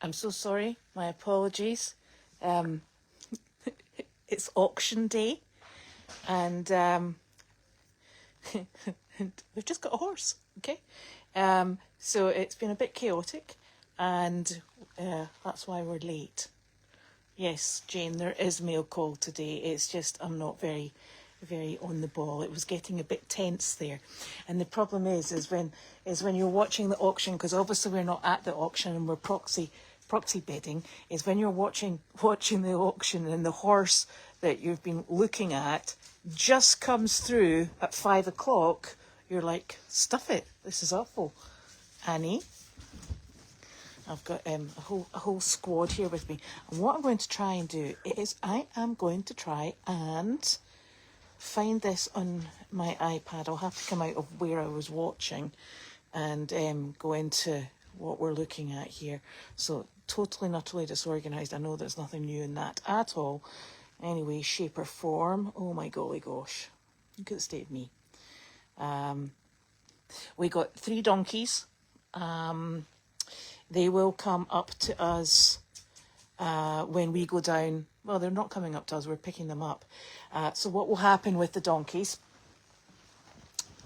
I'm so sorry. My apologies. It's auction day, and we've just got a horse. Okay, so it's been a bit chaotic, and that's why we're late. Yes, Jane, there is mail call today. It's just I'm not very on the ball. It was getting a bit tense there, and the problem is when you're watching the auction, because obviously we're not at the auction and we're proxy bidding, is when you're watching the auction and the horse that you've been looking at just comes through at 5 o'clock. You're like, stuff it, this is awful. Annie, I've got a whole squad here with me, and what I'm going to try and do is I am going to try and find this on my iPad. I'll have to come out of where I was watching and go into what we're looking at here. So totally and utterly disorganised. I know there's nothing new in that at all. Anyway, shape or form. Oh my golly gosh. Look at the state of me. We got 3 donkeys. They will come up to us when we go down. Well, they're not coming up to us. We're picking them up. So what will happen with the donkeys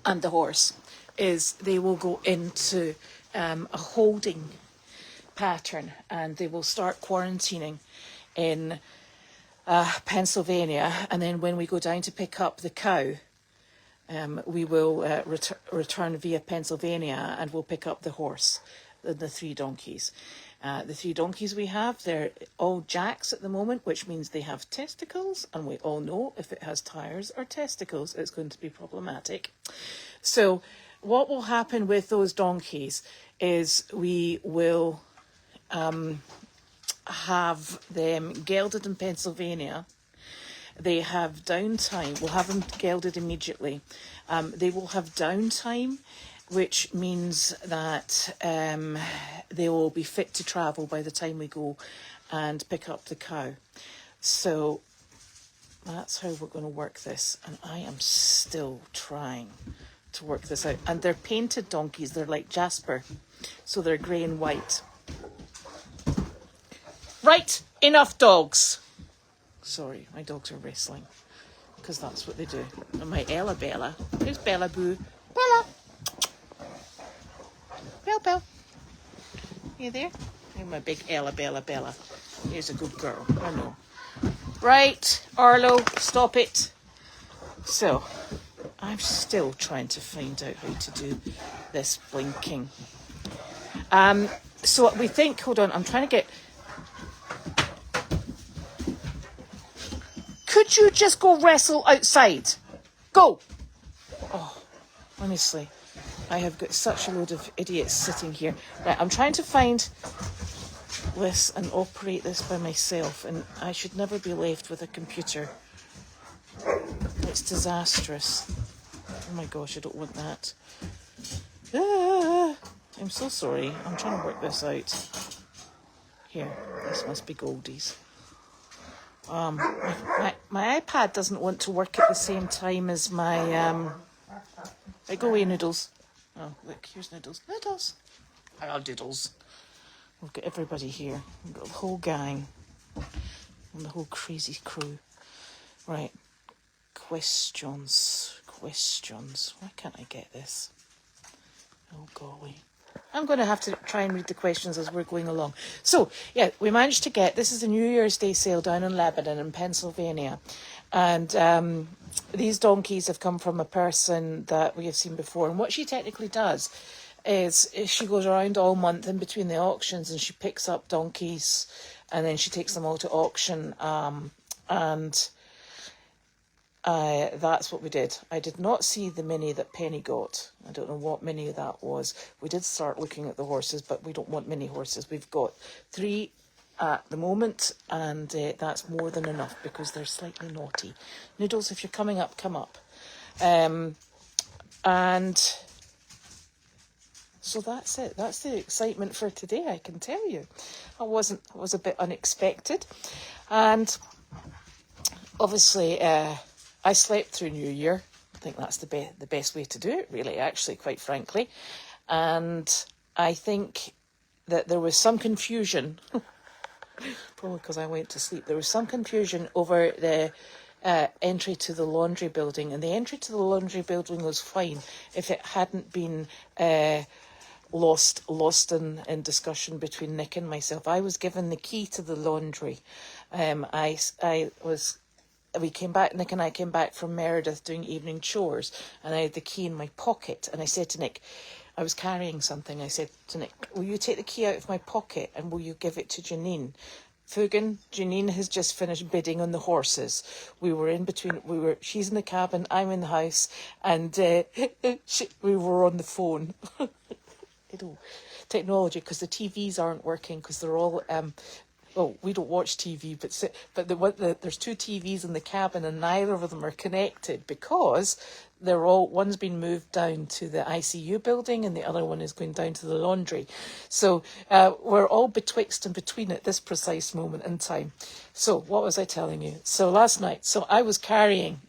and the horse is they will go into a holding pattern, and they will start quarantining in Pennsylvania, and then when we go down to pick up the cow, we will return via Pennsylvania, and we'll pick up the horse, the 3 donkeys. The 3 donkeys we have, they're all Jacques at the moment, which means they have testicles, and we all know if it has tires or testicles, it's going to be problematic. So what will happen with those donkeys is we will have them gelded in Pennsylvania. They have downtime. We'll have them gelded immediately. They will have downtime, which means that they will be fit to travel by the time we go and pick up the cow. So that's how we're going to work this. And I am still trying to work this out. And they're painted donkeys. They're like Jasper. So they're grey and white. Right, enough dogs. Sorry, my dogs are wrestling, because that's what they do. And my Bella. Who's Bella Boo? Bella. Bell. You there? You're my big Bella. Here's a good girl. I know. Right, Arlo, stop it. So, I'm still trying to find out how to do this blinking. So we think, hold on, I'm trying to get... Could you just go wrestle outside? Go! Oh, honestly, I have got such a load of idiots sitting here. Right, I'm trying to find this and operate this by myself, and I should never be left with a computer. It's disastrous. Oh my gosh, I don't want that. I'm so sorry. I'm trying to work this out. Here, this must be Goldy's. My iPad doesn't want to work at the same time as my... go away, Noodles. Oh, look, here's Noodles. Noodles! Oh, Doodles. We've got everybody here. We've got the whole gang. And the whole crazy crew. Right. Questions. Why can't I get this? Oh, golly. I'm going to have to try and read the questions as we're going along. So, yeah, we managed to get... This is a New Year's Day sale down in Lebanon in Pennsylvania. And these donkeys have come from a person that we have seen before. And what she technically does is she goes around all month in between the auctions, and she picks up donkeys, and then she takes them all to auction. That's what we did. I did not see the mini that Penny got. I don't know what mini that was. We did start looking at the horses, but we don't want mini horses. We've got 3 at the moment, and that's more than enough because they're slightly naughty. Noodles, if you're coming up, come up. And so that's it. That's the excitement for today, I can tell you. It was a bit unexpected. And obviously... I slept through New Year. I think that's the best way to do it, really, actually, quite frankly. And I think that there was some confusion, probably because I went to sleep. There was some confusion over the entry to the laundry building, and the entry to the laundry building was fine if it hadn't been lost in discussion between Nick and myself. I was given the key to the laundry. We came back, Nick and I came back from Meredith doing evening chores, and I had the key in my pocket, and I said to Nick, I was carrying something, I said to Nick, will you take the key out of my pocket and will you give it to Janine? Fugan, Janine has just finished bidding on the horses. We were in between, she's in the cabin, I'm in the house, and we were on the phone. Technology, because the TVs aren't working, because they're all well, we don't watch TV, but there's two TVs in the cabin and neither of them are connected because one's been moved down to the ICU building and the other one is going down to the laundry. So we're all betwixt and between at this precise moment in time. So what was I telling you? So last night, so I was carrying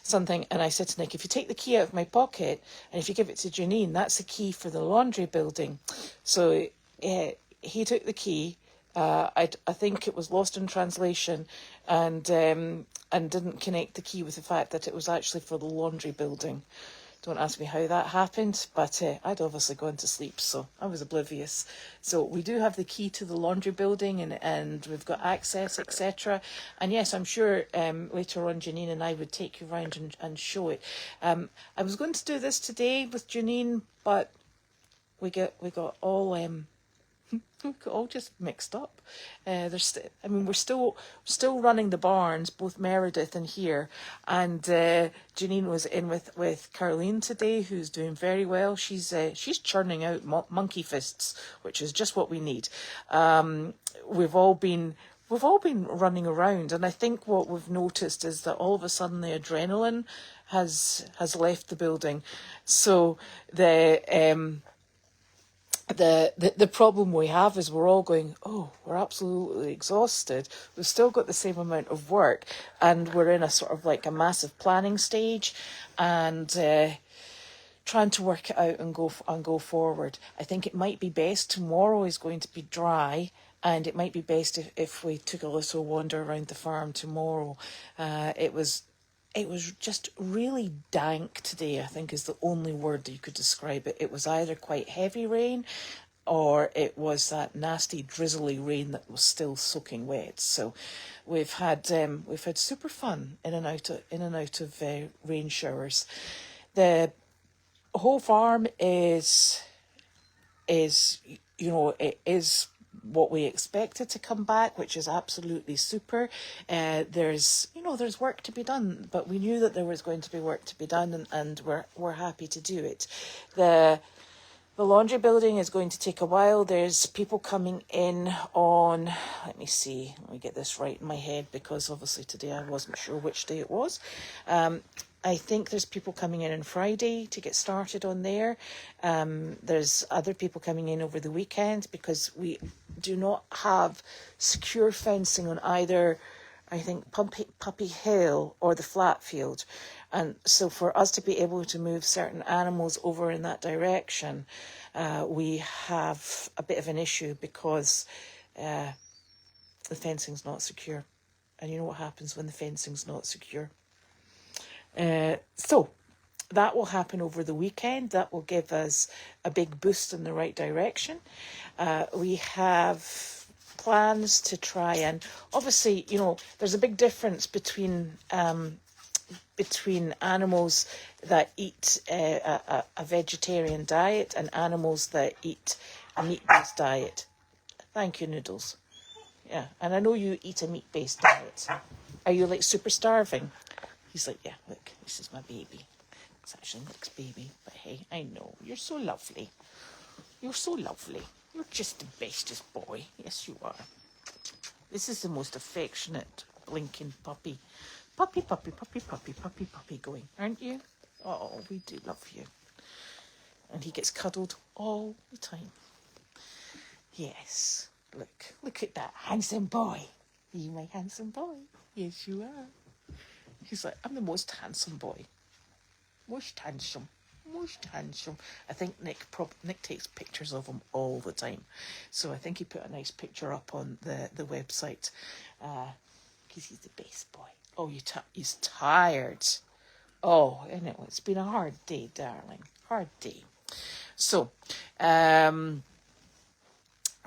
something, and I said to Nick, if you take the key out of my pocket and if you give it to Janine, that's the key for the laundry building. So he took the key. I think it was lost in translation, and didn't connect the key with the fact that it was actually for the laundry building. Don't ask me how that happened, but I'd obviously gone to sleep, so I was oblivious. So we do have the key to the laundry building, and we've got access, etc. And yes, I'm sure later on Janine and I would take you around and show it. I was going to do this today with Janine, but we got all just mixed up. We're still running the barns, both Meredith and here, and Janine was in with Caroline today, who's doing very well. She's churning out monkey fists, which is just what we need. We've all been running around, and I think what we've noticed is that all of a sudden the adrenaline has left the building. So the problem we have is we're all going, oh, we're absolutely exhausted. We've still got the same amount of work, and we're in a sort of like a massive planning stage, and trying to work it out and go forward. I think it might be best. Tomorrow is going to be dry, and it might be best if we took a little wander around the farm tomorrow. It was just really dank today, I think is the only word that you could describe it. It was either quite heavy rain or it was that nasty drizzly rain that was still soaking wet. So we've had super fun in and out of rain showers. The whole farm is it is what we expected to come back, which is absolutely super. There's work to be done, but we knew that there was going to be work to be done, and we're happy to do it. The laundry building is going to take a while. There's people coming in on, let me get this right in my head, because obviously today I wasn't sure which day it was. I think there's people coming in on Friday to get started on there. There's other people coming in over the weekend, because we do not have secure fencing on either, I think, Puppy Hill or the flat field. And so for us to be able to move certain animals over in that direction, we have a bit of an issue, because the fencing's not secure. And you know what happens when the fencing's not secure. So that will happen over the weekend. That will give us a big boost in the right direction. We have plans to try and, obviously, there's a big difference between animals that eat a vegetarian diet and animals that eat a meat-based diet. Thank you, Noodles. Yeah, and I know you eat a meat-based diet. Are you like super starving? He's like, yeah, look, this is my baby. It's actually Nick's baby, but hey, I know. You're so lovely. You're so lovely. You're just the bestest boy. Yes, you are. This is the most affectionate, blinking puppy. Puppy going, aren't you? Oh, we do love you. And he gets cuddled all the time. Yes. Look at that handsome boy. Are you my handsome boy? Yes, you are. He's like, I'm the most handsome boy. Most handsome. most handsome. I think Nick takes pictures of him all the time. So I think he put a nice picture up on the website. Because he's the best boy. Oh, he's tired. Oh, I know, it's been a hard day, darling. Hard day. So,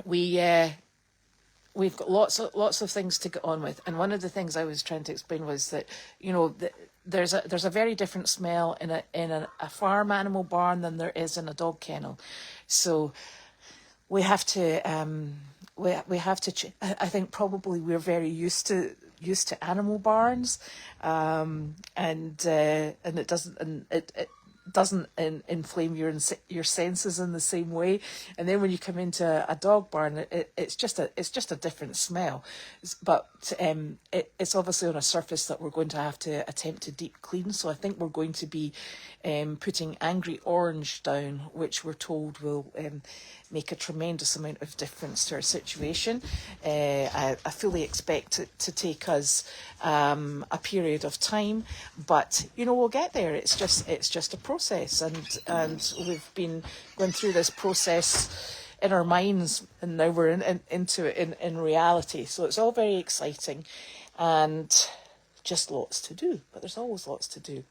we've got lots of things to get on with, and one of the things I was trying to explain was that, you know, there's a very different smell in a farm animal barn than there is in a dog kennel. So we have to we have to. I think probably we're very used to animal barns, and it doesn't inflame your senses in the same way. And then when you come into a dog barn, it's just a different smell. But it's obviously on a surface that we're going to have to attempt to deep clean. So I think we're going to be putting Angry Orange down, which we're told will make a tremendous amount of difference to our situation. I fully expect it to take us a period of time, but you know, we'll get there. It's just a process, and we've been going through this process in our minds, and now we're into it in reality. So it's all very exciting, and just lots to do. But there's always lots to do.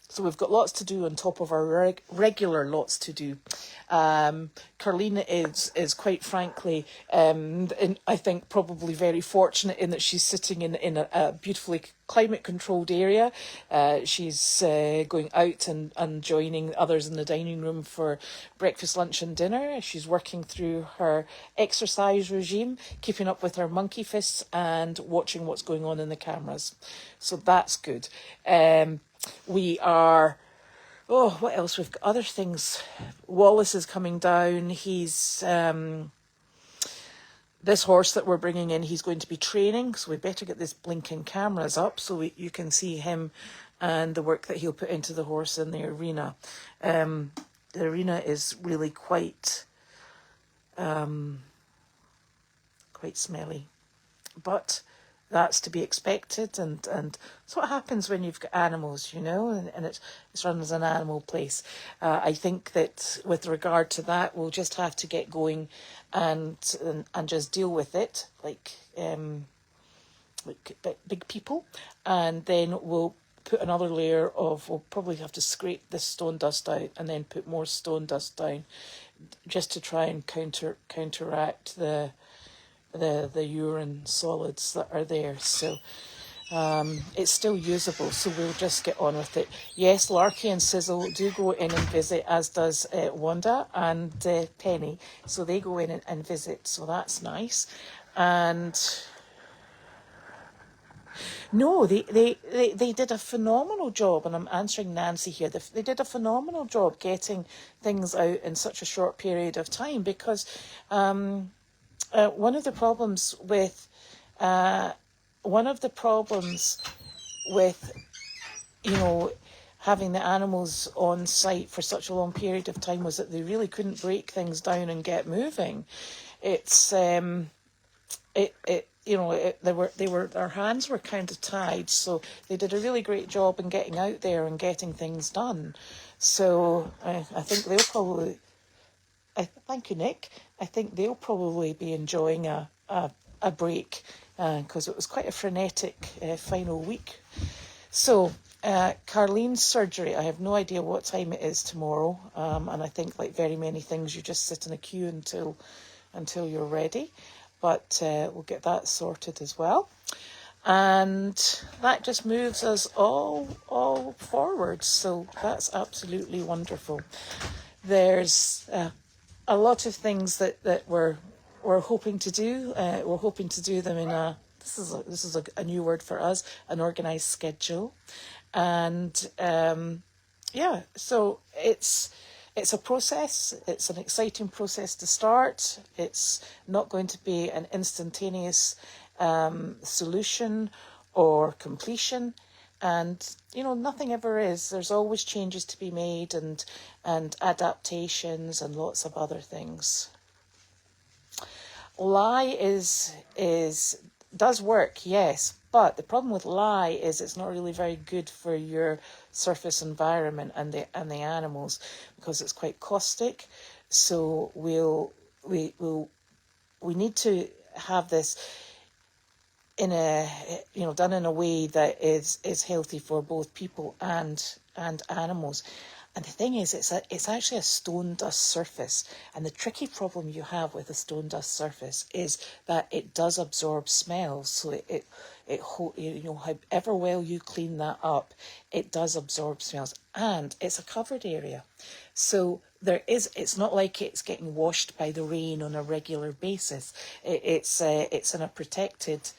So we've got lots to do on top of our regular lots to do. Carlene is quite frankly, and I think probably very fortunate in that she's sitting in a beautifully climate controlled area. She's going out and joining others in the dining room for breakfast, lunch and dinner. She's working through her exercise regime, keeping up with her monkey fists and watching what's going on in the cameras. So that's good. We are, what else? We've got other things. Wallace is coming down. He's, this horse that we're bringing in, he's going to be training. So we better get this blinking cameras up so you can see him and the work that he'll put into the horse in the arena. The arena is really quite smelly, but that's to be expected, and it's what happens when you've got animals, you know, and it's run as an animal place. I think that with regard to that, we'll just have to get going and just deal with it like big people, and then we'll put another layer of, we'll probably have to scrape this stone dust out and then put more stone dust down just to try and counteract the urine solids that are there. So it's still usable, so we'll just get on with it. Yes, Larky and Sizzle do go in and visit, as does Wanda and Penny, so they go in and visit, so that's nice. And no, they did a phenomenal job, and I'm answering Nancy here. They did a phenomenal job getting things out in such a short period of time, because one of the problems with you know, having the animals on site for such a long period of time was that they really couldn't break things down and get moving. It's you know, their hands were kind of tied, so they did a really great job in getting out there and getting things done. So I think they'll probably, thank you, Nick. I think they'll probably be enjoying a break, because it was quite a frenetic final week. So Carlene's surgery, I have no idea what time it is tomorrow, and I think, like very many things, you just sit in a queue until you're ready. But we'll get that sorted as well. And that just moves us all forward. So that's absolutely wonderful. There's a lot of things that we're hoping to do. We're hoping to do them in this is a new word for us, an organised schedule. And so it's a process. It's an exciting process to start. It's not going to be an instantaneous solution or completion. And, you know, nothing ever is. There's always changes to be made and adaptations and lots of other things. Lie does work, yes, But the problem with lye is it's not really very good for your surface environment and the animals, because it's quite caustic. So we need to have this in a, done in a way that is healthy for both people and animals. And the thing is, it's actually a stone dust surface. And the tricky problem you have with a stone dust surface is that it does absorb smells. So however well you clean that up, it does absorb smells. And it's a covered area. So it's not like it's getting washed by the rain on a regular basis. It's in a protected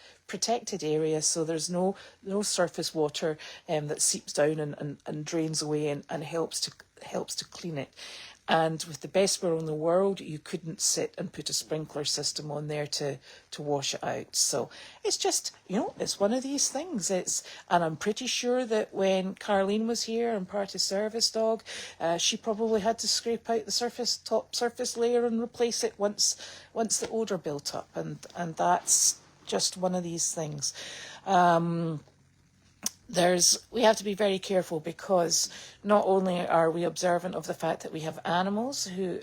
area, so there's no surface water that seeps down and drains away and helps to clean it. And with the best will in the world, you couldn't sit and put a sprinkler system on there to wash it out. So it's just, it's one of these things. And I'm pretty sure that when Carleen was here and part of Service Dog, she probably had to scrape out the top surface layer and replace it once the odour built up. And that's just one of these things. We have to be very careful, because not only are we observant of the fact that we have animals who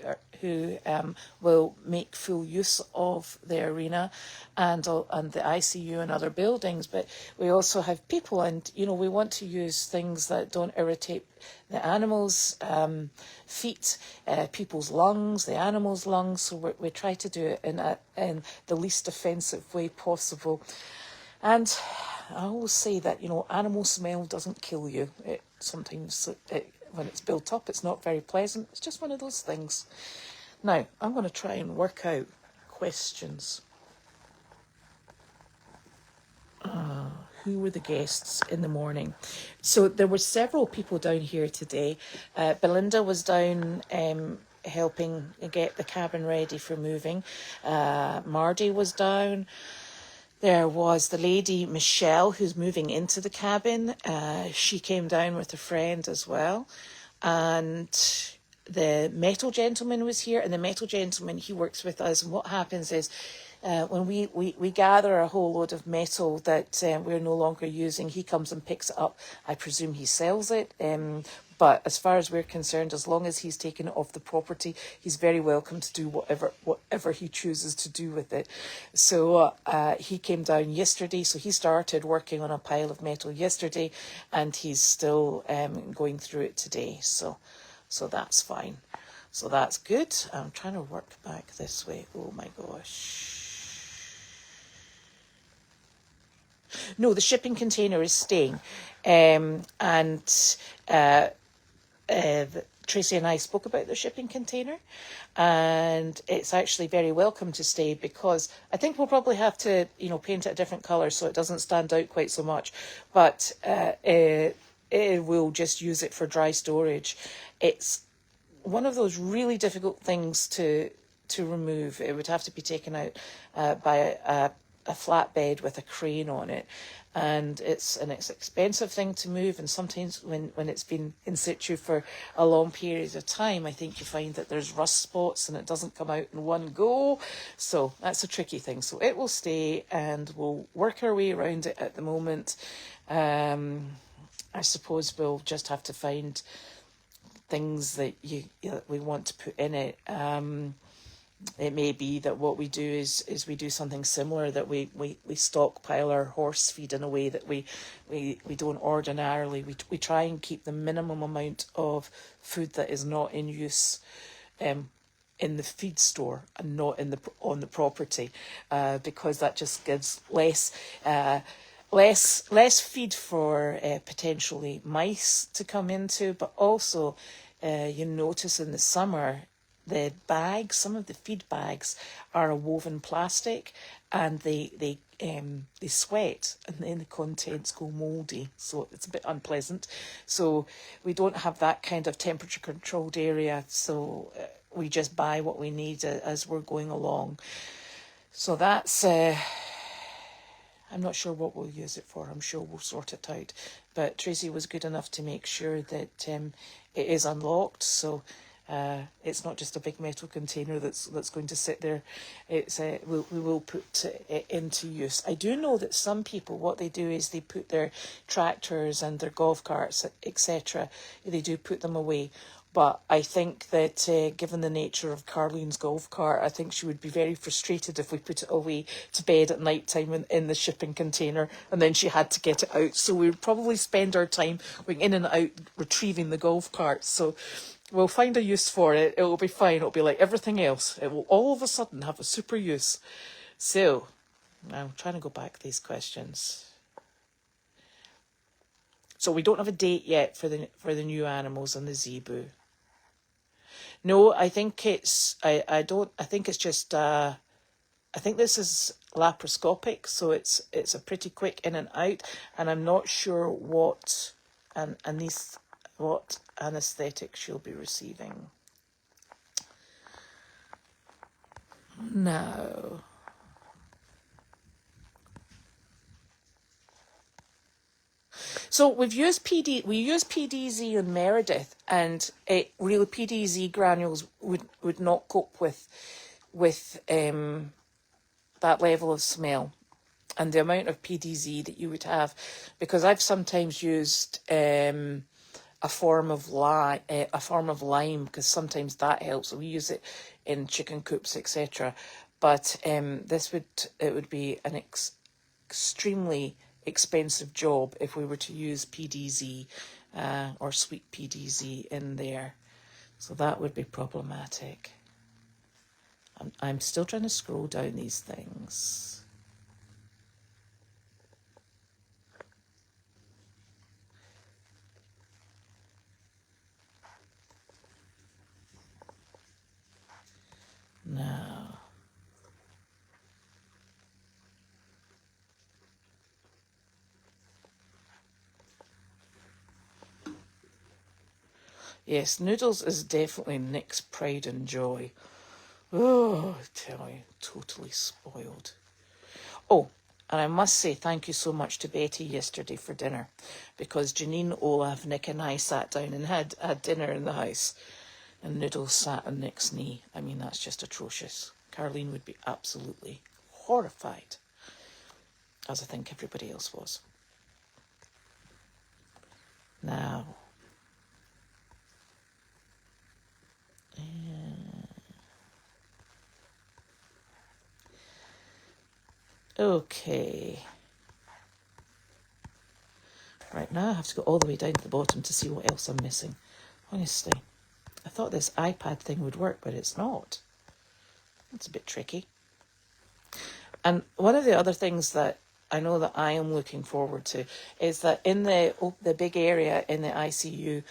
will make full use of the arena and the ICU and other buildings, but we also have people, and we want to use things that don't irritate the animals' feet, people's lungs, the animals' lungs. So we try to do it in the least offensive way possible. And I always say that, animal smell doesn't kill you. Sometimes when it's built up, it's not very pleasant. It's just one of those things. Now, I'm going to try and work out questions. Who were the guests in the morning? So there were several people down here today. Belinda was down helping get the cabin ready for moving. Mardy was down. There was the lady, Michelle, who's moving into the cabin. She came down with a friend as well. And the metal gentleman was here. And the metal gentleman, he works with us. And what happens is when we gather a whole load of metal that we're no longer using, he comes and picks it up. I presume he sells it. But as far as we're concerned, as long as he's taken it off the property, he's very welcome to do whatever he chooses to do with it. So he came down yesterday. So he started working on a pile of metal yesterday, and he's still going through it today. So that's fine. So that's good. I'm trying to work back this way. Oh my gosh. No, the shipping container is staying. Tracy and I spoke about the shipping container, and it's actually very welcome to stay, because I think we'll probably have to, paint it a different colour so it doesn't stand out quite so much. But we'll just use it for dry storage. It's one of those really difficult things to remove. It would have to be taken out by a flatbed with a crane on it. And it's an expensive thing to move, and sometimes when it's been in situ for a long period of time, I think you find that there's rust spots and it doesn't come out in one go. So that's a tricky thing. So it will stay, and we'll work our way around it at the moment. I suppose we'll just have to find things that we want to put in it. It may be that what we do is we do something similar, that we stockpile our horse feed in a way that we don't ordinarily. We try and keep the minimum amount of food that is not in use in the feed store and not on the property, because that just gives less feed for potentially mice to come into. But also you notice in the summer, the bags, some of the feed bags are a woven plastic, and they sweat, and then the contents go mouldy, so it's a bit unpleasant. So we don't have that kind of temperature controlled area, so we just buy what we need as we're going along. So that's I'm not sure what we'll use it for. I'm sure we'll sort it out. But Tracy was good enough to make sure that it is unlocked, so It's not just a big metal container that's going to sit there. It's we will put it into use. I do know that some people, what they do is they put their tractors and their golf carts, etc. They do put them away. But I think that given the nature of Carlene's golf cart, I think she would be very frustrated if we put it away to bed at night time in the shipping container and then she had to get it out. So we would probably spend our time going in and out retrieving the golf cart. So we'll find a use for it. It will be fine. It'll be like everything else. It will all of a sudden have a super use. So I'm trying to go back to these questions. So we don't have a date yet for the new animals and the zebu. No, I think it's I think it's just I think this is laparoscopic, so it's a pretty quick in and out, and I'm not sure what what anaesthetic she'll be receiving. Now, so we use PDZ on Meredith, and PDZ granules would not cope with that level of smell and the amount of PDZ that you would have, because I've sometimes used a form of lime, because sometimes that helps. We use it in chicken coops, etc. But it would be an extremely expensive job if we were to use PDZ or sweet PDZ in there. So that would be problematic. I'm still trying to scroll down these things. Now, yes, Noodles is definitely Nick's pride and joy. Oh, I tell you, totally spoiled. Oh, and I must say thank you so much to Betty yesterday for dinner, because Janine, Olaf, Nick and I sat down and had dinner in the house, and Noodles sat on Nick's knee. I mean, that's just atrocious. Carlene would be absolutely horrified, as I think everybody else was. Now, okay. Right, now I have to go all the way down to the bottom to see what else I'm missing. Honestly, I thought this iPad thing would work, but it's not. It's a bit tricky. And one of the other things that I know that I am looking forward to is that in the big area in the ICU,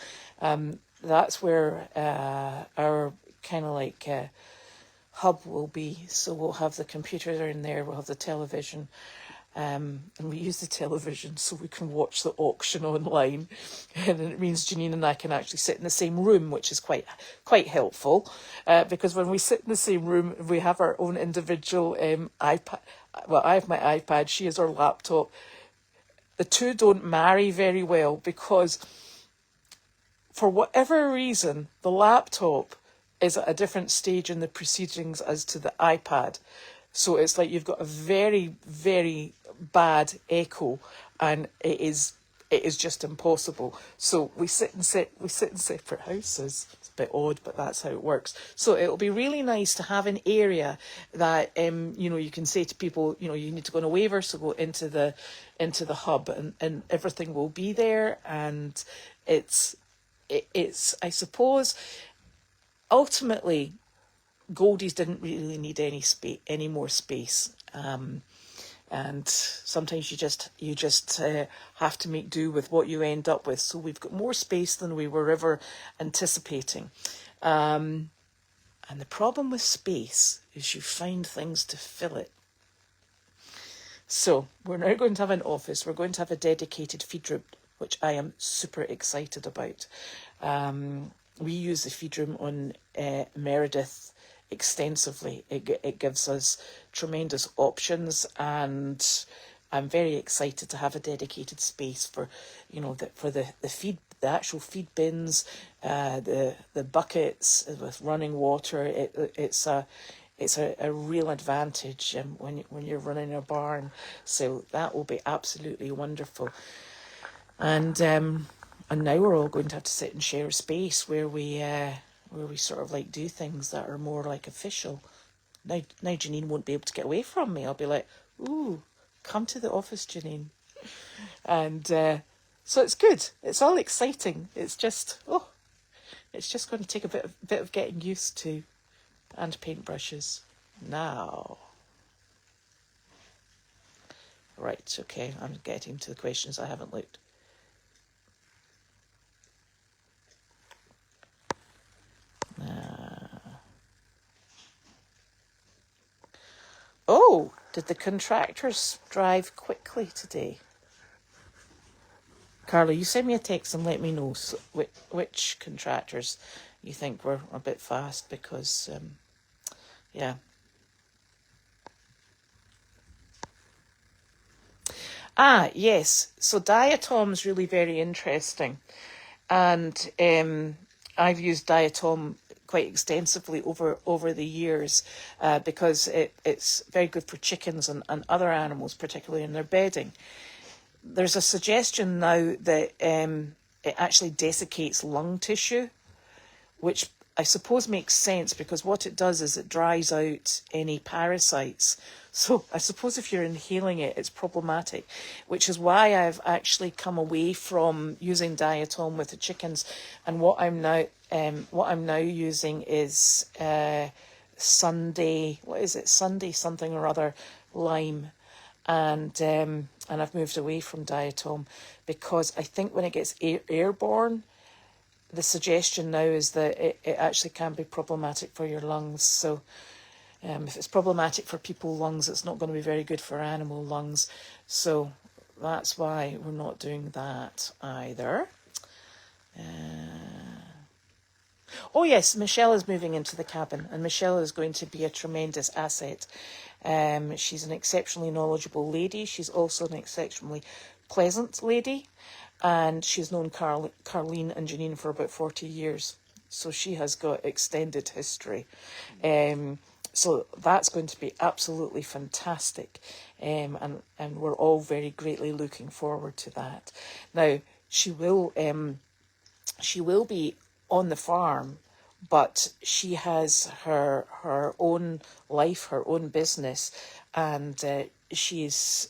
that's where our kind of like hub will be. So we'll have the computer in there, we'll have the television, and we use the television so we can watch the auction online, and it means Janine and I can actually sit in the same room, which is quite helpful, because when we sit in the same room, we have our own individual iPad. Well, I have my iPad, she has her laptop. The two don't marry very well because, for whatever reason, the laptop is at a different stage in the proceedings as to the iPad. So it's like you've got a very, very bad echo, and it is just impossible. So we sit in separate houses. It's a bit odd, but that's how it works. So it'll be really nice to have an area that you can say to people, you need to go on a waiver, so go into the hub, and everything will be there. And it's I suppose ultimately Goldies didn't really need any more space. And sometimes you just have to make do with what you end up with. So we've got more space than we were ever anticipating. And the problem with space is you find things to fill it. So we're now going to have an office. We're going to have a dedicated feed room, which I am super excited about. We use the feed room on Meredith extensively. It gives us tremendous options, and I'm very excited to have a dedicated space for the the actual feed bins, the buckets with running water. It's a real advantage when you're running a barn. So that will be absolutely wonderful. And now we're all going to have to sit and share a space where we sort of like do things that are more like official. Now Janine won't be able to get away from me. I'll be like, ooh, come to the office, Janine. And so it's good. It's all exciting. It's just going to take a bit of getting used to. And paintbrushes. Now. Right, okay, I'm getting to the questions I haven't looked. Oh, did the contractors drive quickly today? Carla, you send me a text and let me know which contractors you think were a bit fast, because, yeah. Ah, yes. So diatom's really very interesting. And I've used diatom quite extensively over the years because it's very good for chickens and other animals, particularly in their bedding. There's a suggestion now that it actually desiccates lung tissue, which I suppose makes sense, because what it does is it dries out any parasites. So I suppose if you're inhaling it, it's problematic, which is why I've actually come away from using diatom with the chickens. And what I'm now using is Sunday something or other lime. And I've moved away from diatom because I think when it gets airborne, the suggestion now is that it actually can be problematic for your lungs. So if it's problematic for people's lungs, it's not going to be very good for animal lungs. So that's why we're not doing that either. Oh yes, Michelle is moving into the cabin, and Michelle is going to be a tremendous asset. She's an exceptionally knowledgeable lady. She's also an exceptionally pleasant lady. And she's known Carleen and Janine for about 40 years. So she has got extended history. So that's going to be absolutely fantastic. And we're all very greatly looking forward to that. Now, she will be on the farm, but she has her own life, her own business, and she is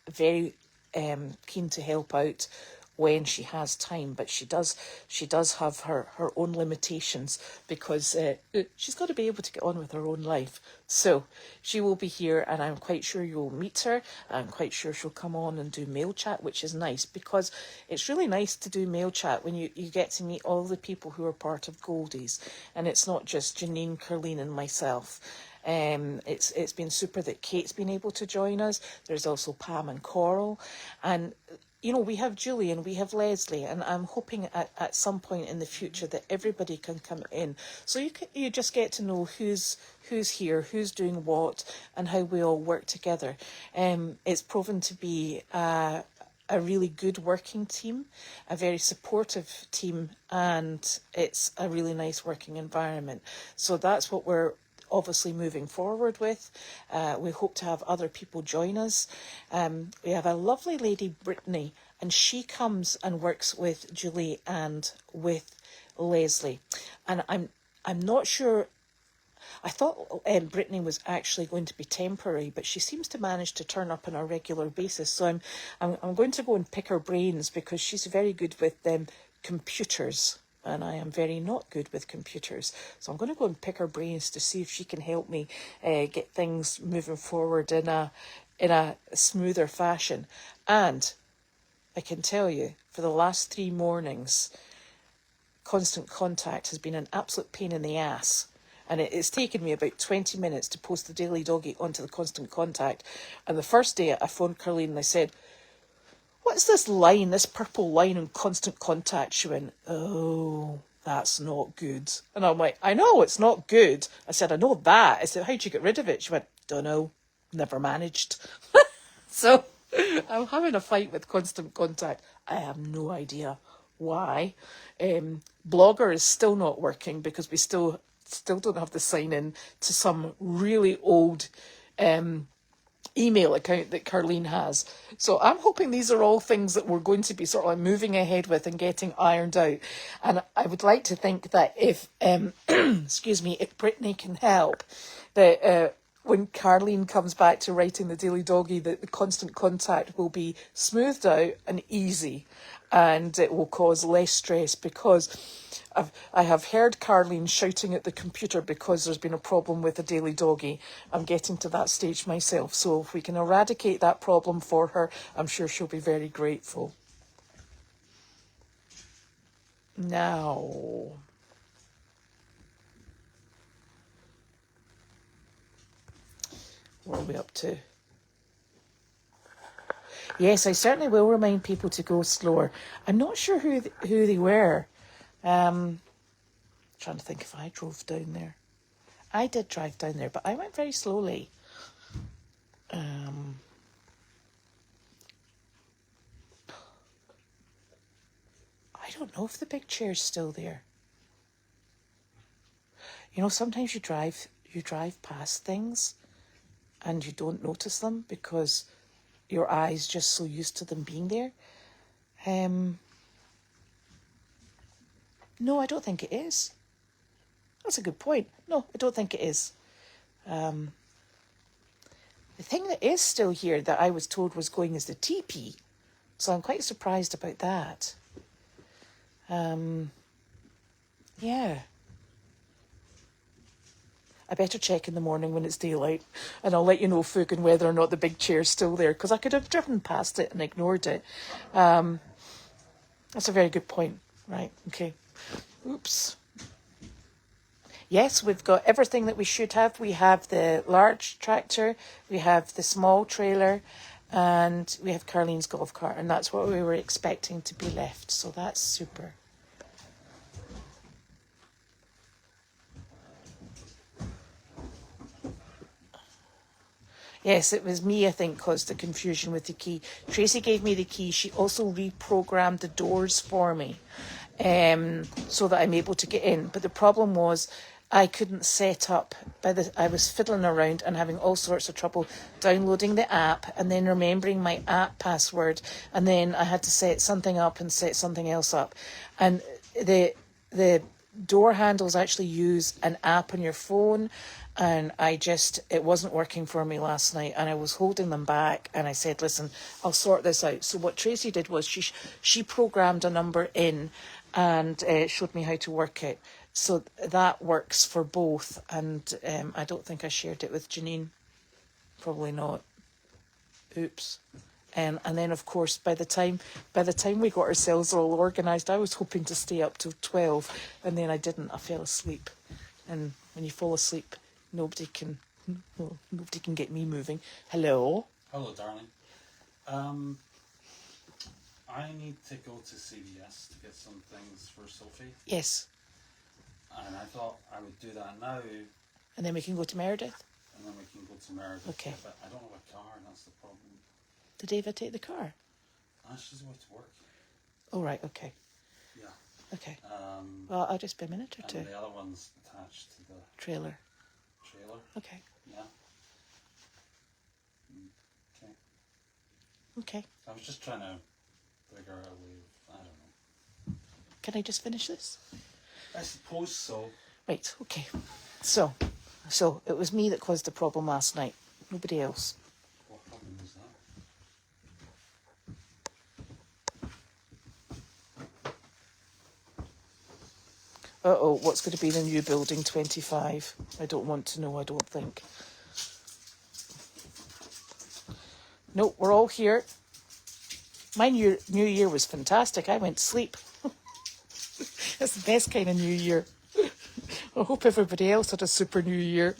very keen to help out when she has time, but she does have her own limitations, because she's got to be able to get on with her own life. So she will be here, and I'm quite sure you'll meet her. I'm quite sure she'll come on and do mail chat, which is nice, because it's really nice to do mail chat when you get to meet all the people who are part of Goldy's, and it's not just Janine, Carleen and myself. It's been super that Kate's been able to join us. There's also Pam and Coral, and we have Julie and we have Leslie, and I'm hoping at some point in the future that everybody can come in. So you just get to know who's here, who's doing what, and how we all work together. It's proven to be a really good working team, a very supportive team, and it's a really nice working environment. So that's what we're obviously moving forward with. We hope to have other people join us. We have a lovely lady, Brittany, and she comes and works with Julie and with Leslie. And I'm not sure. I thought Brittany was actually going to be temporary, but she seems to manage to turn up on a regular basis. So I'm going to go and pick her brains, because she's very good with computers. And I am very not good with computers. So I'm going to go and pick her brains to see if she can help me get things moving forward in a smoother fashion. And I can tell you, for the last 3 mornings, Constant Contact has been an absolute pain in the ass. And it's taken me about 20 minutes to post the Daily Doggy onto the Constant Contact. And the first day I phoned Carleen and I said, "What's this line, this purple line in Constant Contact?" She went, "Oh, that's not good." And I'm like, "I know it's not good." I said, "I know that." I said, "How'd you get rid of it?" She went, "Don't know, never managed." So I'm having a fight with Constant Contact. I have no idea why. Blogger is still not working because we still don't have the sign in to some really old email account that Carleen has. So I'm hoping these are all things that we're going to be sort of like moving ahead with and getting ironed out. And I would like to think that if, excuse me, if Brittany can help, that when Carleen comes back to writing the Daily Doggy, that the constant contact will be smoothed out and easy, and it will cause less stress, because I have heard Carleen shouting at the computer because there's been a problem with the Daily Doggy. I'm getting to that stage myself. So if we can eradicate that problem for her, I'm sure she'll be very grateful. Now, what are we up to? Yes, I certainly will remind people to go slower. I'm not sure who they were. Trying to think if I drove down there. I did drive down there, but I went very slowly. I don't know if the big chair's still there. You know, sometimes you drive past things and you don't notice them because your eye's just so used to them being there. No, I don't think it is. That's a good point. No, I don't think it is. The thing that is still here that I was told was going is the teepee. So I'm quite surprised about that. Yeah. I better check in the morning when it's daylight, and I'll let you know, Fugan, whether or not the big chair's still there, because I could have driven past it and ignored it. That's a very good point. Right, okay. Oops. Yes, we've got everything that we should have. We have the large tractor, we have the small trailer, and we have Carleen's golf cart, and that's what we were expecting to be left. So that's super. Yes, it was me, I think, caused the confusion with the key. Tracy gave me the key. She also reprogrammed the doors for me, so that I'm able to get in. But the problem was I couldn't set up. I was fiddling around and having all sorts of trouble downloading the app and then remembering my app password. And then I had to set something up and set something else up. And the door handles actually use an app on your phone, and it wasn't working for me last night, and I was holding them back, and I said, listen, I'll sort this out. So what Tracy did was she programmed a number in and showed me how to work it. So that works for both, and I don't think I shared it with Janine. Probably not. Oops. And then, of course, by the time we got ourselves all organised, I was hoping to stay up till 12, and then I didn't. I fell asleep. And when you fall asleep, nobody can get me moving. Hello? Hello, darling. I need to go to CVS to get some things for Sophie. Yes. And I thought I would do that now. And then we can go to Meredith? And then we can go to Meredith. Okay. But I don't have a car, and that's the problem. Did Ava take the car? She's away to work. Oh, right, okay. Yeah. Okay. Well, I'll just be a minute or two. And the other one's attached to the trailer. Okay. Yeah. Okay. Okay. I was just trying to figure out a way of, I don't know. Can I just finish this? I suppose so. Right, okay. So it was me that caused the problem last night. Nobody else. What problem was that? Uh-oh, what's going to be the new building 25? I don't want to know, I don't think. No, we're all here. My new year was fantastic. I went to sleep. That's the best kind of new year. I hope everybody else had a super new year.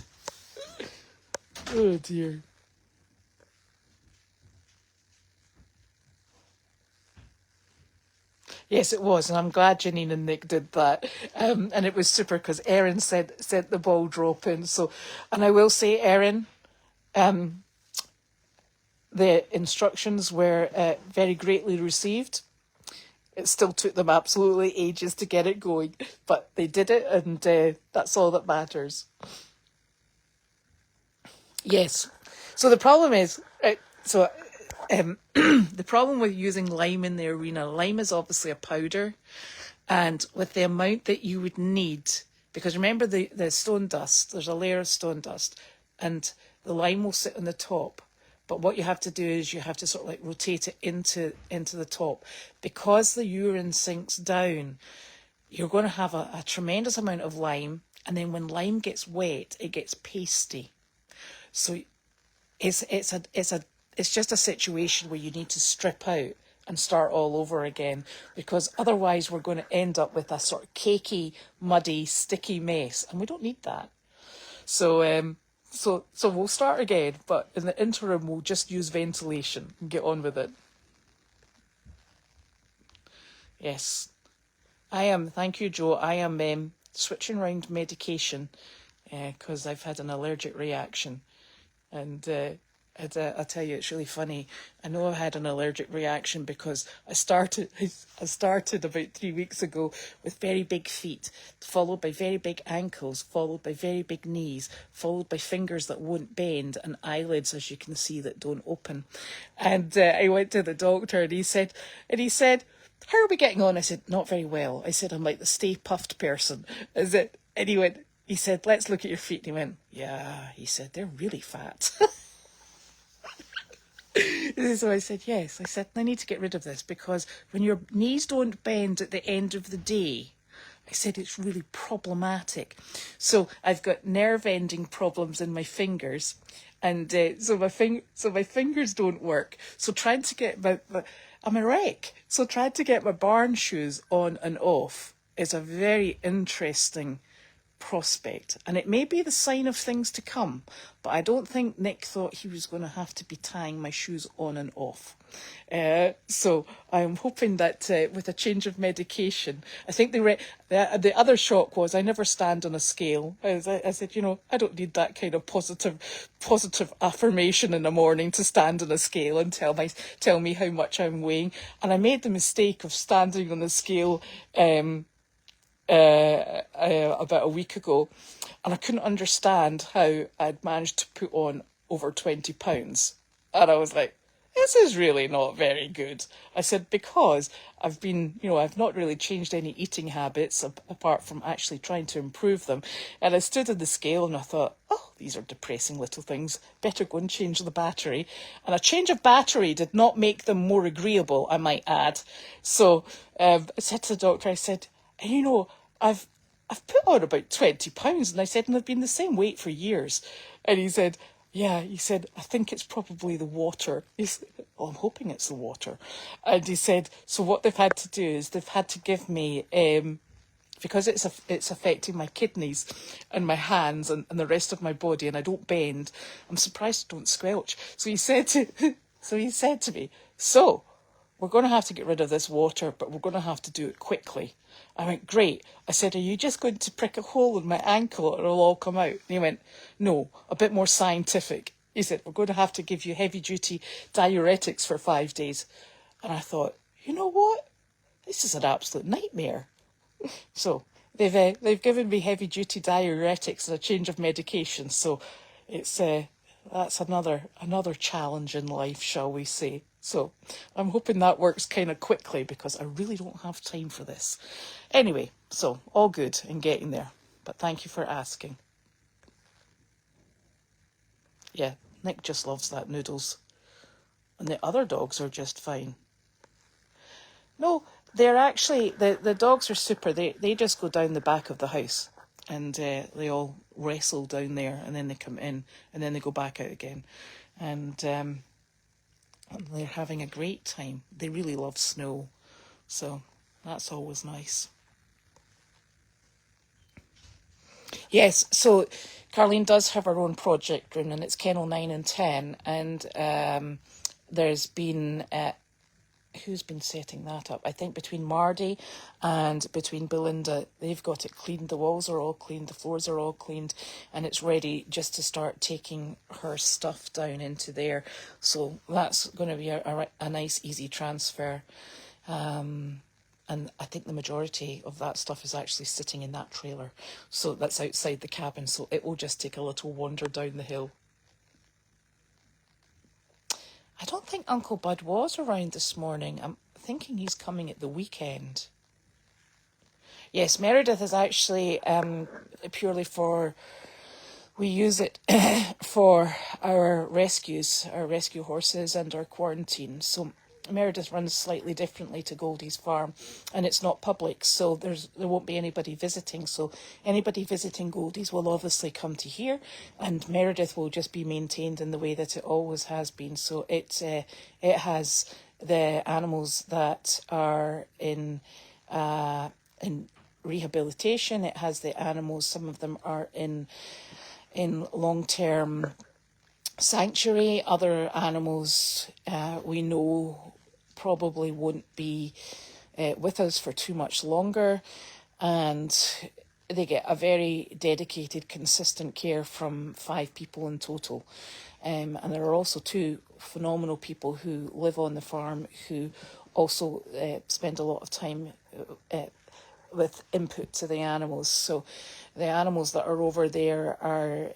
Oh dear. Yes, it was, and I'm glad Janine and Nick did that. And it was super because Erin sent the ball drop in. So, and I will say, Erin, the instructions were very greatly received. It still took them absolutely ages to get it going, but they did it, and that's all that matters. Yes. So the problem is, the problem with using lime in the arena, lime is obviously a powder, and with the amount that you would need, because remember the stone dust, there's a layer of stone dust, and the lime will sit on the top. But what you have to do is you have to sort of like rotate it into the top. Because the urine sinks down, you're going to have a tremendous amount of lime, and then when lime gets wet, it gets pasty. So it's just a situation where you need to strip out and start all over again, because otherwise we're going to end up with a sort of cakey, muddy, sticky mess, and we don't need that. So so we'll start again, but in the interim we'll just use ventilation and get on with it. Yes, I am. Thank you, Joe. I am switching around medication because I've had an allergic reaction, and I tell you, it's really funny. I know I had an allergic reaction because I started about 3 weeks ago with very big feet, followed by very big ankles, followed by very big knees, followed by fingers that won't bend and eyelids, as you can see, that don't open. And I went to the doctor, and he said, "How are we getting on?" I said, "Not very well." I said, "I'm like the Stay Puffed person." Is it? And he said, "Let's look at your feet." And he went, "Yeah," he said, "they're really fat." So I said, yes. I said, I need to get rid of this, because when your knees don't bend at the end of the day, I said, it's really problematic. So I've got nerve ending problems in my fingers, and so my fingers don't work. So trying to get I'm a wreck. So trying to get my barn shoes on and off is a very interesting prospect, and it may be the sign of things to come, but I don't think Nick thought he was going to have to be tying my shoes on and off. So I'm hoping that with a change of medication, I think the other shock was I never stand on a scale. I said, I don't need that kind of positive affirmation in the morning to stand on a scale and tell me how much I'm weighing. And I made the mistake of standing on the scale about a week ago, and I couldn't understand how I'd managed to put on over 20 pounds. And I was like, this is really not very good. I said, because I've not really changed any eating habits apart from actually trying to improve them. And I stood on the scale and I thought, oh, these are depressing little things. Better go and change the battery. And a change of battery did not make them more agreeable, I might add. So I said to the doctor, I said, I've put on about 20 pounds. And I said, and I've been the same weight for years. And he said, yeah, he said, I think it's probably the water. I'm hoping it's the water. And he said, so what they've had to do is they've had to give me, because it's affecting my kidneys and my hands and the rest of my body, and I don't bend. I'm surprised I don't squelch. So he said to me, so we're going to have to get rid of this water, but we're going to have to do it quickly. I went, great. I said, are you just going to prick a hole in my ankle and it'll all come out? And he went, no, a bit more scientific. He said, we're going to have to give you heavy-duty diuretics for 5 days. And I thought, you know what? This is an absolute nightmare. So they've given me heavy-duty diuretics and a change of medication. So that's another challenge in life, shall we say. So I'm hoping that works kind of quickly, because I really don't have time for this. Anyway, so all good in getting there. But thank you for asking. Yeah, Nick just loves that Noodles. And the other dogs are just fine. No, they're actually, the dogs are super. They just go down the back of the house, and they all wrestle down there, and then they come in, and then they go back out again. And they're having a great time. They really love snow, so that's always nice. Yes, so Carleen does have her own project room, and it's Kennel 9 and 10, and there's been... who's been setting that up? I think between Mardy and between Belinda, they've got it cleaned. The walls are all cleaned, the floors are all cleaned, and it's ready just to start taking her stuff down into there. So that's going to be a nice, easy transfer. And I think the majority of that stuff is actually sitting in that trailer. So that's outside the cabin. So it will just take a little wander down the hill. I don't think Uncle Bud was around this morning. I'm thinking he's coming at the weekend. Yes, Meredith is actually purely for... We use it for our rescues, our rescue horses and our quarantine. So Meredith runs slightly differently to Goldy's farm, and it's not public, so there won't be anybody visiting. So anybody visiting Goldy's will obviously come to here, and Meredith will just be maintained in the way that it always has been. So it has the animals that are in rehabilitation. It has the animals. Some of them are in long-term sanctuary. Other animals we know probably won't be with us for too much longer, and they get a very dedicated, consistent care from 5 people in total. And there are also 2 phenomenal people who live on the farm who also spend a lot of time with input to the animals. So the animals that are over there are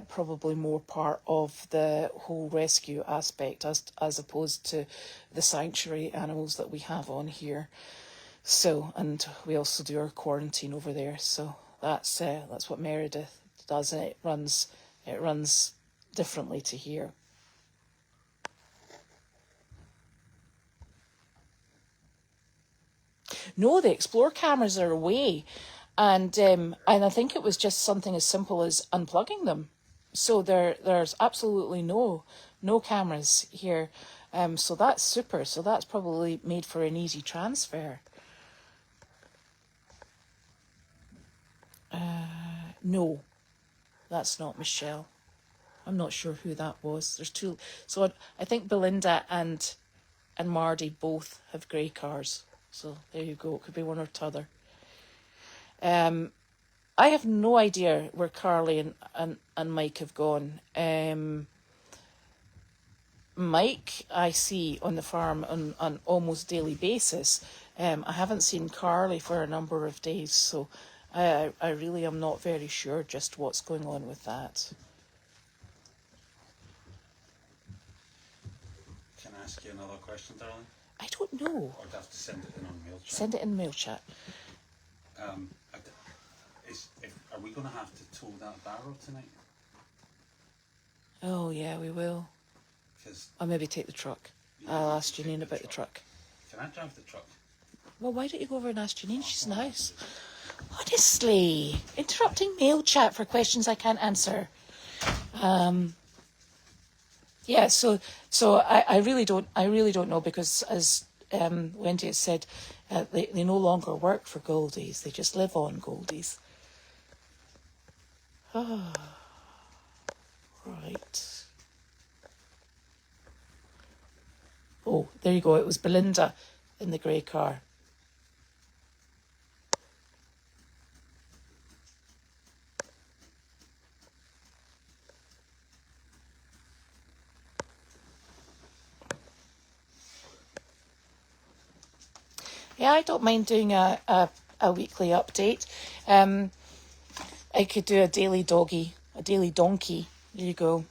probably more part of the whole rescue aspect as opposed to the sanctuary animals that we have on here. So, and we also do our quarantine over there. So that's what Meredith does, and it runs differently to here. No, the Explore cameras are away, and I think it was just something as simple as unplugging them. So there's absolutely no cameras here. So that's super. So that's probably made for an easy transfer. No, that's not Michelle. I'm not sure who that was. There's 2. So I think Belinda and Mardy both have grey cars. So there you go. It could be one or t'other. I have no idea where Carly and Mike have gone. Mike, I see on the farm on an almost daily basis. I haven't seen Carly for a number of days, so I really am not very sure just what's going on with that. Can I ask you another question, darling? I don't know. Or do I have to send it in on mail chat? Send it in mail chat. Are we going to have to tow that barrow tonight? Oh, yeah, we will. I'll maybe take the truck. I'll ask Janine about the truck. Can I drive the truck? Well, why don't you go over and ask Janine? She's in the house. Honestly, interrupting mail chat for questions I can't answer. Yeah, so I really don't know, because as Wendy has said, they no longer work for Goldy's. They just live on Goldy's. Oh, right. Oh, there you go. It was Belinda in the grey car. Yeah, I don't mind doing a weekly update. I could do a daily donkey. There you go.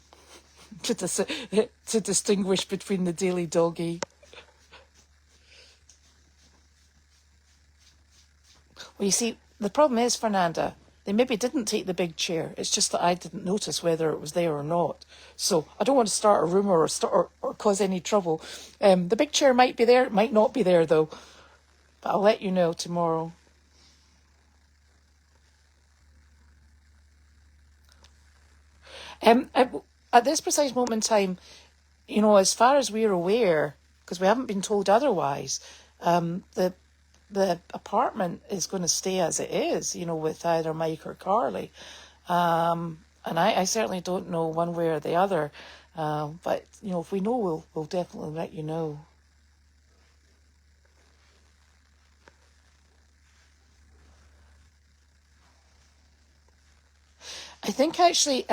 To distinguish between the daily doggy. Well, you see, the problem is, Fernanda, they maybe didn't take the big chair. It's just that I didn't notice whether it was there or not. So I don't want to start a rumour or cause any trouble. The big chair might be there, might not be there though. But I'll let you know tomorrow. At this precise moment in time, you know, as far as we're aware, because we haven't been told otherwise, the apartment is going to stay as it is, you know, with either Mike or Carly. And I certainly don't know one way or the other. But, you know, if we know, we'll definitely let you know. I think actually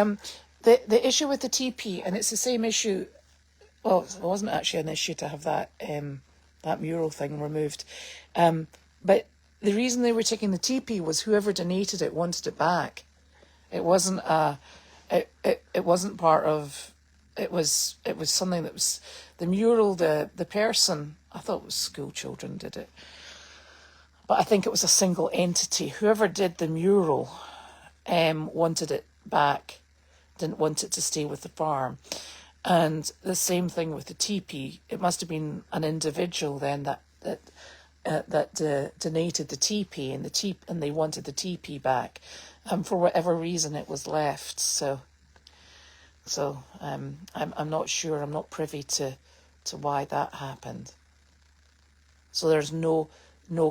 the issue with the TP, and it's the same issue, well, it wasn't actually an issue to have that that mural thing removed. But the reason they were taking the teepee was whoever donated it wanted it back. It wasn't it wasn't part of. It was something that was the mural. The person, I thought it was school children did it, but I think it was a single entity. Whoever did the mural wanted it back, didn't want it to stay with the farm. And the same thing with the teepee. It must have been an individual then that donated the teepee, and they wanted the teepee back. For whatever reason, it was left. So I'm not sure. I'm not privy to why that happened. So there's no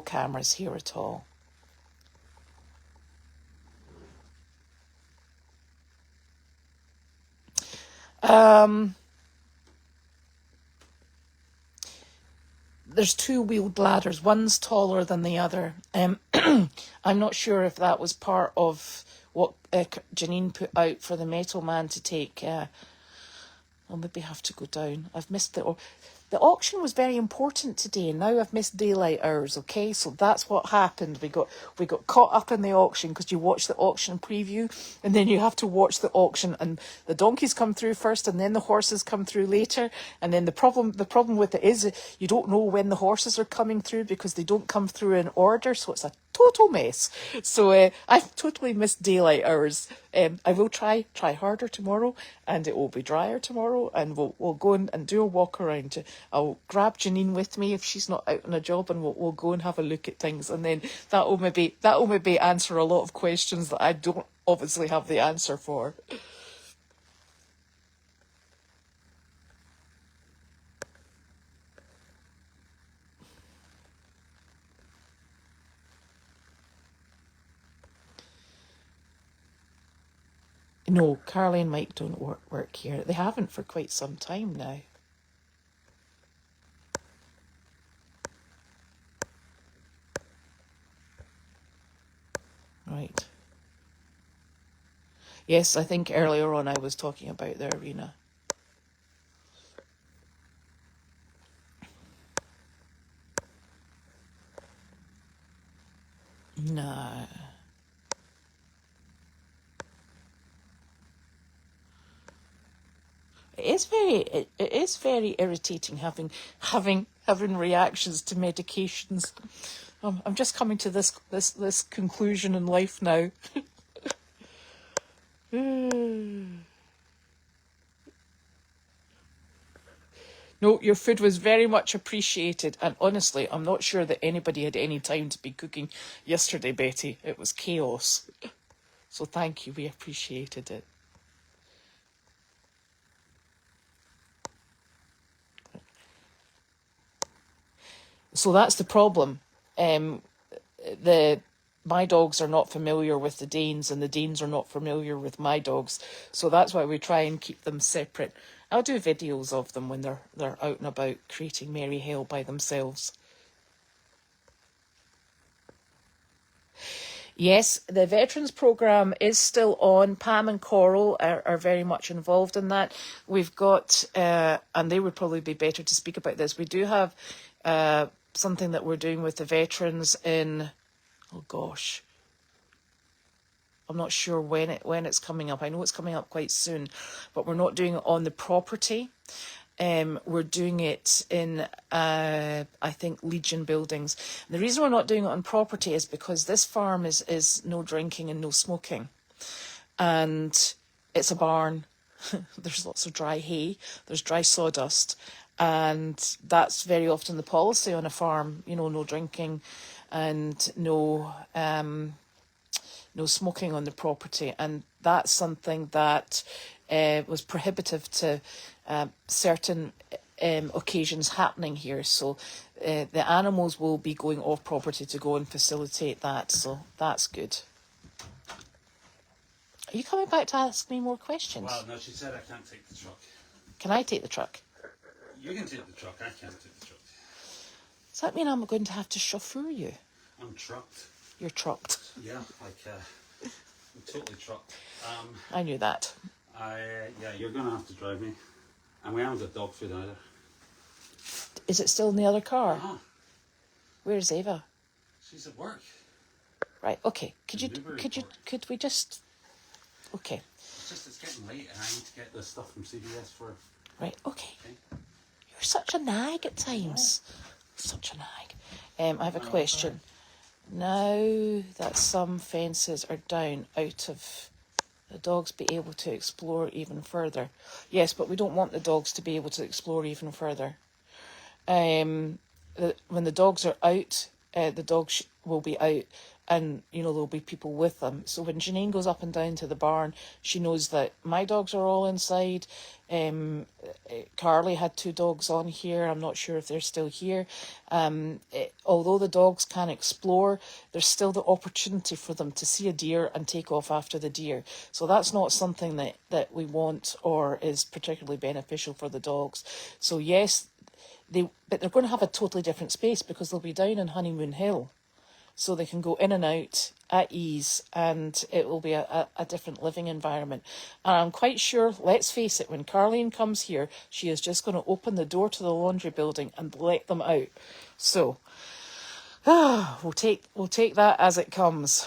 cameras here at all. There's two-wheeled ladders. One's taller than the other. I'm not sure if that was part of what Janine put out for the metal man to take. I'll maybe have to go down. I've missed the auction was very important today, and now I've missed daylight hours. Okay, so that's what happened. We got caught up in the auction because you watch the auction preview, and then you have to watch the auction, and the donkeys come through first, and then the horses come through later. And then the problem with it is you don't know when the horses are coming through because they don't come through in order. So it's a total mess. So I've totally missed daylight hours. I will try harder tomorrow, and it will be drier tomorrow, and we'll go and do a walk around. I'll grab Janine with me if she's not out on a job, and we'll go and have a look at things, and then that will maybe answer a lot of questions that I don't obviously have the answer for. No, Carly and Mike don't work here. They haven't for quite some time now. Right. Yes, I think earlier on I was talking about the arena. No. It is very irritating having reactions to medications. I'm just coming to this conclusion in life now. No, your food was very much appreciated, and honestly, I'm not sure that anybody had any time to be cooking yesterday, Betty. It was chaos. So thank you, we appreciated it. So that's the problem. My dogs are not familiar with the Danes, and the Danes are not familiar with my dogs. So that's why we try and keep them separate. I'll do videos of them when they're out and about creating merry hell by themselves. Yes, the Veterans Programme is still on. Pam and Coral are very much involved in that. We've got, and they would probably be better to speak about this, we do have something that we're doing with the veterans in, oh gosh, I'm not sure when it's coming up. I know it's coming up quite soon, but we're not doing it on the property. We're doing it in, I think, Legion buildings. And the reason we're not doing it on property is because this farm is no drinking and no smoking. And it's a barn. There's lots of dry hay. There's dry sawdust. And that's very often the policy on a farm, no drinking and no smoking on the property. And that's something that was prohibitive to certain occasions happening here. So the animals will be going off property to go and facilitate that. So that's good. Are you coming back to ask me more questions? Well, no, she said I can't take the truck. Can I take the truck? You can take the truck, I can't take the truck. Does that mean I'm going to have to chauffeur you? I'm trucked. You're trucked. Yeah, I'm totally trucked. I knew that. Yeah, you're going to have to drive me. And we haven't got dog food either. Is it still in the other car? Uh-huh. Where's Ava? She's at work. Right. Okay. Could In Newbury Park. Could we just? Okay. It's getting late and I need to get this stuff from CVS for... Right. Okay. You're such a nag at times. Such a nag. I have a question. Now that some fences are down, out of the dogs be able to explore even further. Yes, but we don't want the dogs to be able to explore even further. When the dogs are out, the dogs will be out, and there'll be people with them. So when Janine goes up and down to the barn, she knows that my dogs are all inside. Carly had 2 dogs on here. I'm not sure if they're still here. Although the dogs can explore, there's still the opportunity for them to see a deer and take off after the deer. So that's not something that we want or is particularly beneficial for the dogs. So yes, but they're going to have a totally different space because they'll be down in Honeymoon Hill. So they can go in and out at ease, and it will be a different living environment. And I'm quite sure, let's face it, when Carleen comes here, she is just going to open the door to the laundry building and let them out. So we'll take that as it comes.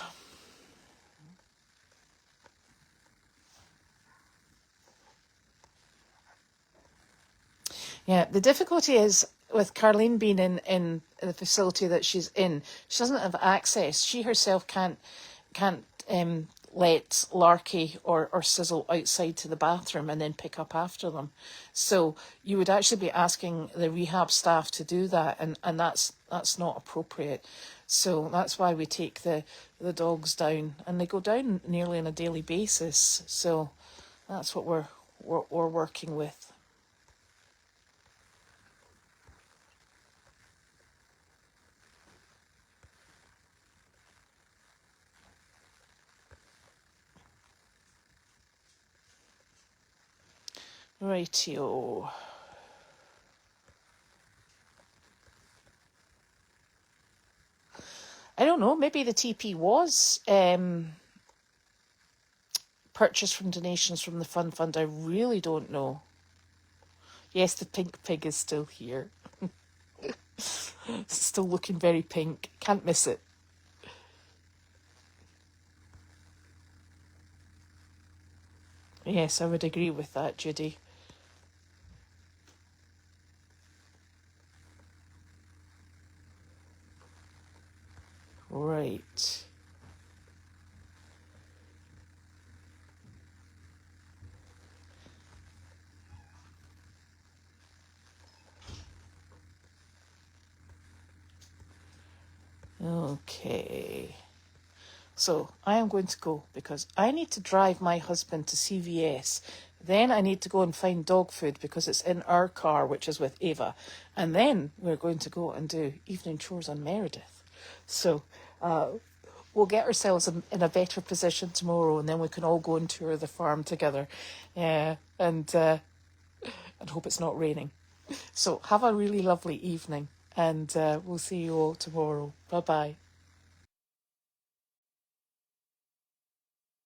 Yeah, the difficulty is with Carleen being in the facility that she's in, she doesn't have access. She herself can't let Larky or Sizzle outside to the bathroom and then pick up after them. So you would actually be asking the rehab staff to do that, and that's not appropriate. So that's why we take the dogs down, and they go down nearly on a daily basis. So that's what we're working with. Rightio. I don't know, maybe the TP was purchased from donations from the fund. I really don't know. Yes, the pink pig is still here. Still looking very pink. Can't miss it. Yes, I would agree with that, Judy. Right. Okay. So I am going to go because I need to drive my husband to CVS. Then I need to go and find dog food because it's in our car, which is with Ava. And then we're going to go and do evening chores on Meredith. So we'll get ourselves in a better position tomorrow, and then we can all go and tour the farm together. And hope it's not raining. So have a really lovely evening, and we'll see you all tomorrow. Bye-bye.